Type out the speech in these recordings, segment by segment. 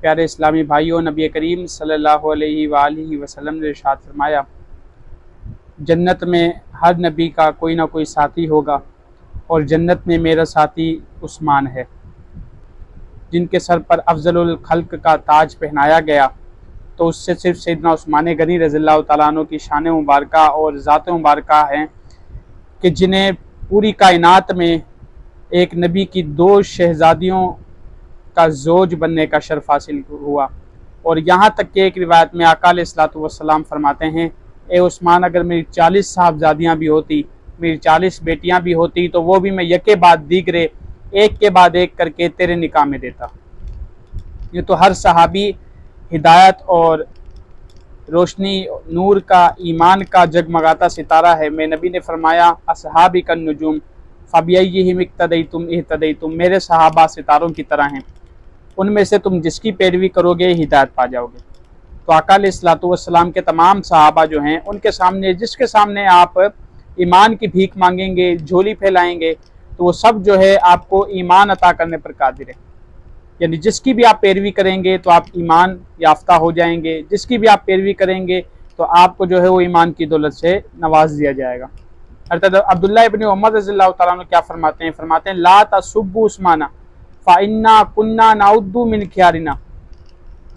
پیارے اسلامی بھائیوں، نبی کریم صلی اللہ علیہ وآلہ وسلم نے ارشاد فرمایا، جنت میں ہر نبی کا کوئی نہ کوئی ساتھی ہوگا، اور جنت میں میرا ساتھی عثمان ہے، جن کے سر پر افضل الخلق کا تاج پہنایا گیا، تو اس سے صرف سیدنا عثمان غنی رضی اللہ تعالیٰ عنہ کی شان مبارکہ اور ذات مبارکہ ہیں کہ جنہیں پوری کائنات میں ایک نبی کی 2 شہزادیوں کا زوج بننے کا شرف حاصل ہوا۔ اور یہاں تک کہ ایک روایت میں آقا علیہ الصلوۃ والسلام فرماتے ہیں، اے عثمان، اگر میری 40 صاحبزادیاں بھی ہوتی، میری 40 بیٹیاں بھی ہوتی، تو وہ بھی میں یکے بعد دیگرے ایک کے بعد ایک کر کے تیرے نکاح میں دیتا۔ یہ تو ہر صحابی ہدایت اور روشنی، نور کا، ایمان کا جگمگاتا ستارہ ہے۔ میں نبی نے فرمایا، اصحابی کالنجوم فبأیہم اقتدیتم اہتدیتم، میرے صحابہ ستاروں کی طرح ہیں، ان میں سے تم جس کی پیروی کرو گے ہدایت پا جاؤ گے۔ تو آقا علیہ الصلوۃ والسلام کے تمام صحابہ جو ہیں، ان کے سامنے، جس کے سامنے آپ ایمان کی بھیک مانگیں گے، جھولی پھیلائیں گے، تو وہ سب جو ہے آپ کو ایمان عطا کرنے پر قادر ہے۔ یعنی جس کی بھی آپ پیروی کریں گے تو آپ ایمان یافتہ ہو جائیں گے، جس کی بھی آپ پیروی کریں گے تو آپ کو جو ہے وہ ایمان کی دولت سے نواز دیا جائے گا۔ عبداللہ ابن عمر رضی اللہ تعالیٰ عنہ کیا فرماتے ہیں، لا تسبوا عثمان فإنا كنا نعد من خيارنا،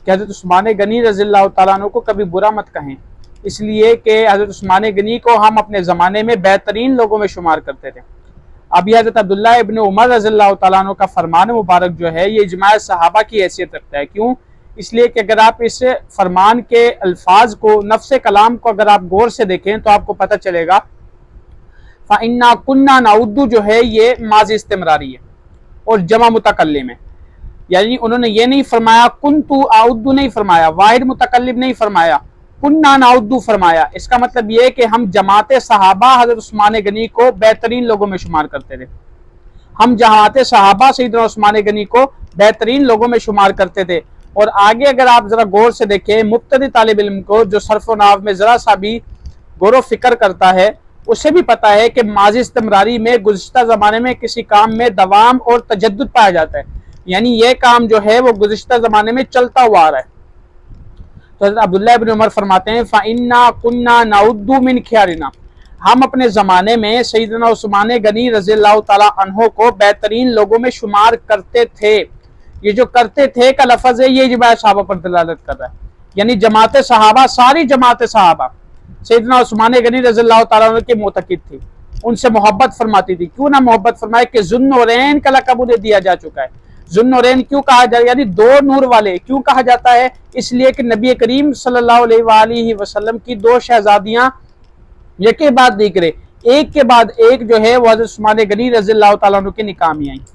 کہ حضرت عثمان غنی رضی اللہ تعالیٰ عنہ کو کبھی برا مت کہیں، اس لیے کہ حضرت عثمان غنی کو ہم اپنے زمانے میں بہترین لوگوں میں شمار کرتے تھے۔ اب یہ حضرت عبداللہ ابن عمر رضی اللہ تعالیٰ عنہ کا فرمان مبارک جو ہے، یہ اجماع صحابہ کی حیثیت رکھتا ہے۔ کیوں؟ اس لیے کہ اگر آپ اس فرمان کے الفاظ کو، نفس کلام کو اگر آپ غور سے دیکھیں تو آپ کو پتہ چلے گا فَإِنَّا كُنَّا نَعُدُّ جو ہے یہ ماضی استمراری ہے اور جمع متکلم ہے، یعنی انہوں نے یہ نہیں فرمایا کنتو اعد نہیں فرمایا، واحد متکلم نہیں فرمایا، کننا نعد فرمایا۔ اس کا مطلب یہ کہ ہم جماعت صحابہ حضرت عثمان غنی کو بہترین لوگوں میں شمار کرتے تھے، ہم جماعت صحابہ سیدنا عثمان غنی کو بہترین لوگوں میں شمار کرتے تھے۔ اور آگے اگر آپ ذرا غور سے دیکھیں، مبتدی طالب علم کو جو صرف و نحو میں ذرا سا بھی غور و فکر کرتا ہے، اسے بھی پتا ہے کہ ماضی استمراری میں گزشتہ زمانے میں کسی کام میں دوام اور تجدد پایا جاتا ہے، یعنی یہ کام جو ہے وہ گزشتہ زمانے میں چلتا ہوا آ رہا ہے۔ تو حضرت عبداللہ ابن عمر فرماتے ہیں فَإِنَّا كُنَّا نَعُدُّ مِنْ خِيَارِنَا، ہم اپنے زمانے میں سیدنا عثمان غنی رضی اللہ تعالیٰ عنہ کو بہترین لوگوں میں شمار کرتے تھے۔ یہ جو کرتے تھے کا لفظ ہے، یہ اجماع صحابہ پر دلالت کر رہا ہے، یعنی جماعت صحابہ، ساری جماعت صحابہ سیدنا عثمان غنی رضی اللہ تعالیٰ عنہ کے معتقد تھی، ان سے محبت فرماتی تھی۔ کیوں نہ محبت فرمائے کہ ذو النورین کا لقب انہیں دیا جا چکا ہے۔ ذو النورین کیوں کہا جائے، یعنی 2 نور والے کیوں کہا جاتا ہے؟ اس لیے کہ نبی کریم صلی اللہ علیہ وآلہ وسلم کی 2 شہزادیاں یکے بعد دیگرے، ایک کے بعد ایک جو ہے وہ حضرت عثمان غنی رضی اللہ تعالیٰ عنہ کے نکاح میں آئیں۔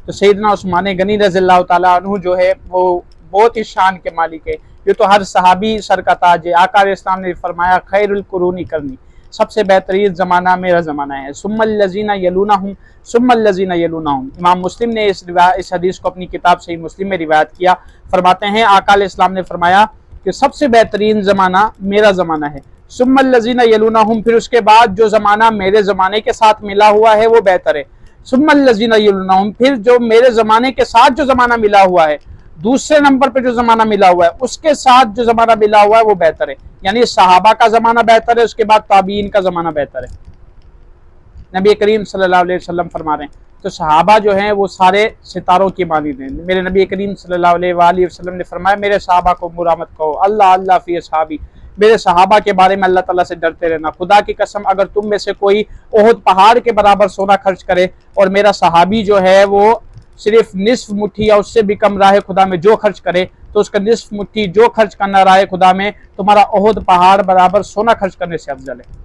تو سیدنا عثمان غنی رضی اللہ تعالیٰ عنہ جو ہے وہ بہت ہی شان کے مالک ہے، یہ تو ہر صحابی سر کا تاج ہے۔ آقا علیہ السلام نے فرمایا خیر القرون کرنی، سب سے بہترین زمانہ میرا زمانہ ہے، ثم الذین یلونہم ثم الذین یلونہم۔ امام مسلم نے اس حدیث کو اپنی کتاب صحیح مسلم میں روایت کیا، فرماتے ہیں آقا علیہ السلام نے فرمایا کہ سب سے بہترین زمانہ میرا زمانہ ہے، ثم الذین یلونہم، پھر اس کے بعد جو زمانہ میرے زمانے کے ساتھ ملا ہوا ہے وہ بہتر ہے، ثم الذین یلونہم، پھر جو میرے زمانے کے ساتھ جو زمانہ ملا ہوا ہے، دوسرے نمبر پہ جو زمانہ ملا ہوا ہے اس کے ساتھ جو زمانہ ملا ہوا ہے وہ بہتر ہے، یعنی صحابہ کا زمانہ بہتر ہے، اس کے بعد تابعین کا زمانہ بہتر ہے۔ نبی کریم صلی اللہ علیہ وسلم فرما رہے ہیں، تو صحابہ جو ہیں وہ سارے ستاروں کی مانند ہیں۔ میرے نبی کریم صلی اللہ علیہ وآلہ وسلم نے فرمایا میرے صحابہ کو برا مت کہو، اللہ اللہ فی اصحابی، میرے صحابہ کے بارے میں اللہ تعالیٰ سے ڈرتے رہنا۔ خدا کی قسم اگر تم میں سے کوئی احد پہاڑ کے برابر سونا خرچ کرے اور میرا صحابی جو ہے وہ صرف نصف مٹھی یا اس سے بھی کم راہ خدا میں جو خرچ کرے، تو اس کا نصف مٹھی جو خرچ کرنا راہ خدا میں تمہارا احد پہاڑ برابر سونا خرچ کرنے سے افضل ہے۔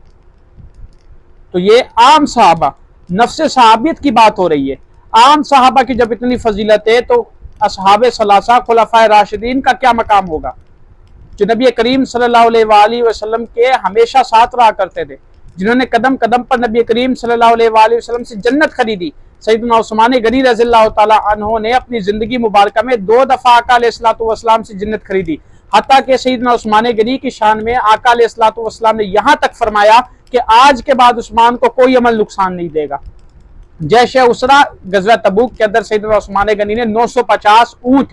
تو یہ عام صحابہ، نفس صحابیت کی بات ہو رہی ہے۔ عام صحابہ کی جب اتنی فضیلت ہے تو اصحاب ثلاثہ خلفائے راشدین کا کیا مقام ہوگا، جو نبی کریم صلی اللہ علیہ وآلہ وسلم کے ہمیشہ ساتھ رہا کرتے تھے، جنہوں نے قدم قدم پر نبی کریم صلی اللہ علیہ وآلہ وسلم سے جنت خریدی۔ سیدنا عثمان غنی رضی اللہ تعالیٰ عنہ نے اپنی زندگی مبارکہ میں 2 دفعہ آقا علیہ الصلوۃ والسلام سے جنت خریدی، حتیٰ کہ سیدنا عثمان غنی کی شان میں آقا علیہ الصلوۃ والسلام نے یہاں تک فرمایا کہ آج کے بعد عثمان کو کوئی عمل نقصان نہیں دے گا۔ جیش اسرا غزوہ تبوک کے اندر سیدنا عثمان غنی نے 950 اونٹ